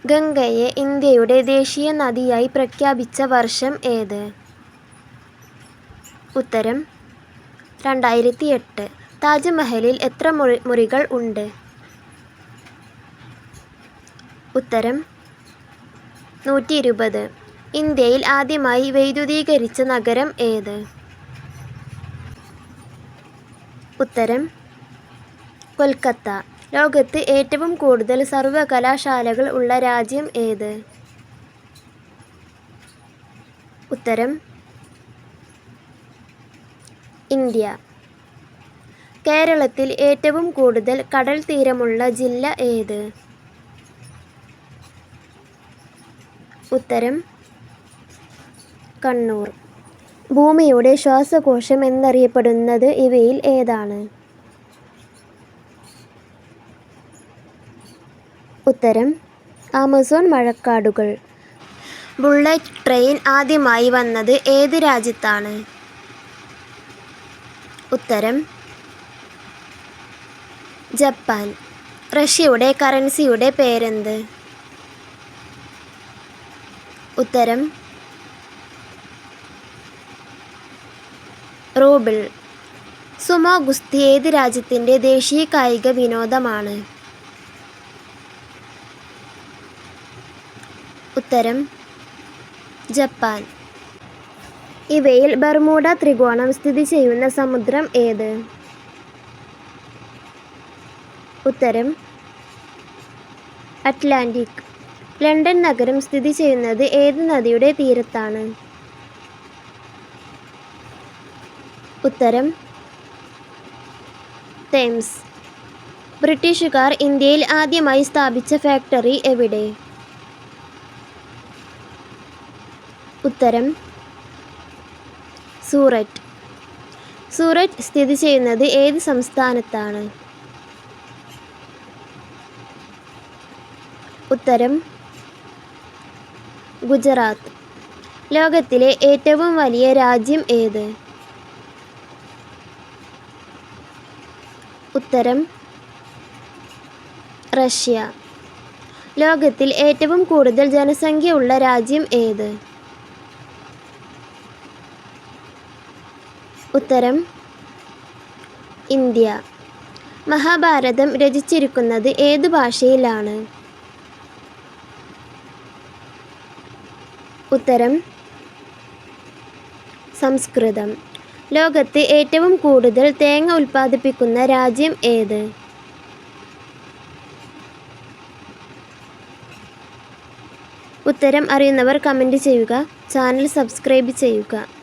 ഗംഗയെ ഇന്ത്യയുടെ ദേശീയ നദിയായി പ്രഖ്യാപിച്ച വർഷം ഏത്? ഉത്തരം 2008. താജ്മഹലിൽ എത്ര മുറികൾ ഉണ്ട്? ഉത്തരം 120. ഇന്ത്യയിൽ ആദ്യമായി വൈദ്യുതീകരിച്ച നഗരം ഏത്? ഉത്തരം കൊൽക്കത്ത. ലോകത്ത് ഏറ്റവും കൂടുതൽ സർവകലാശാലകൾ ഉള്ള രാജ്യം ഏത്? ഉത്തരം ഇന്ത്യ. കേരളത്തിൽ ഏറ്റവും കൂടുതൽ കടൽ തീരമുള്ള ജില്ല ഏത്? ഉത്തരം കണ്ണൂർ. ഭൂമിയുടെ ശ്വാസകോശം എന്നറിയപ്പെടുന്നത് ഇവയിൽ ഏതാണ്? ഉത്തരം ആമസോൺ മഴക്കാടുകൾ. ബുള്ളറ്റ് ട്രെയിൻ ആദ്യമായി വന്നത് ഏത് രാജ്യത്താണ്? ഉത്തരം ജപ്പാൻ. റഷ്യയുടെ കറൻസിയുടെ പേരെന്ത്? ഉത്തരം റൂബിൾ. സുമോ ഗുസ്തി ഏത് രാജ്യത്തിൻ്റെ ദേശീയ കായിക വിനോദമാണ്? ഉത്തരം ജപ്പാൻ. ഇവയിൽ ബർമുഡ ത്രികോണം സ്ഥിതി ചെയ്യുന്ന സമുദ്രം ഏത്? ഉത്തരം അറ്റ്ലാന്റിക്. ലണ്ടൻ നഗരം സ്ഥിതി ചെയ്യുന്നത് ഏത് നദിയുടെ തീരത്താണ്? ഉത്തരം തേംസ്. ബ്രിട്ടീഷുകാർ ഇന്ത്യയിൽ ആദ്യമായി സ്ഥാപിച്ച ഫാക്ടറി എവിടെ? ഉത്തരം സൂററ്റ്. സൂററ്റ് സ്ഥിതി ചെയ്യുന്നത് ഏത് സംസ്ഥാനത്താണ്? ഉത്തരം ഗുജറാത്ത്. ലോകത്തിലെ ഏറ്റവും വലിയ രാജ്യം ഏത്? ഉത്തരം റഷ്യ. ലോകത്തിൽ ഏറ്റവും കൂടുതൽ ജനസംഖ്യ ഉള്ള രാജ്യം ഏത്? ഉത്തരം ഇന്ത്യ. മഹാഭാരതം രചിച്ചിരിക്കുന്നത് ഏത് ഭാഷയിലാണ്? ഉത്തരം സംസ്കൃതം. ലോകത്ത് ഏറ്റവും കൂടുതൽ തേങ്ങ ഉൽപ്പാദിപ്പിക്കുന്ന രാജ്യം ഏത്? ഉത്തരം അറിയുന്നവർ കമൻറ്റ് ചെയ്യുക. ചാനൽ സബ്സ്ക്രൈബ് ചെയ്യുക.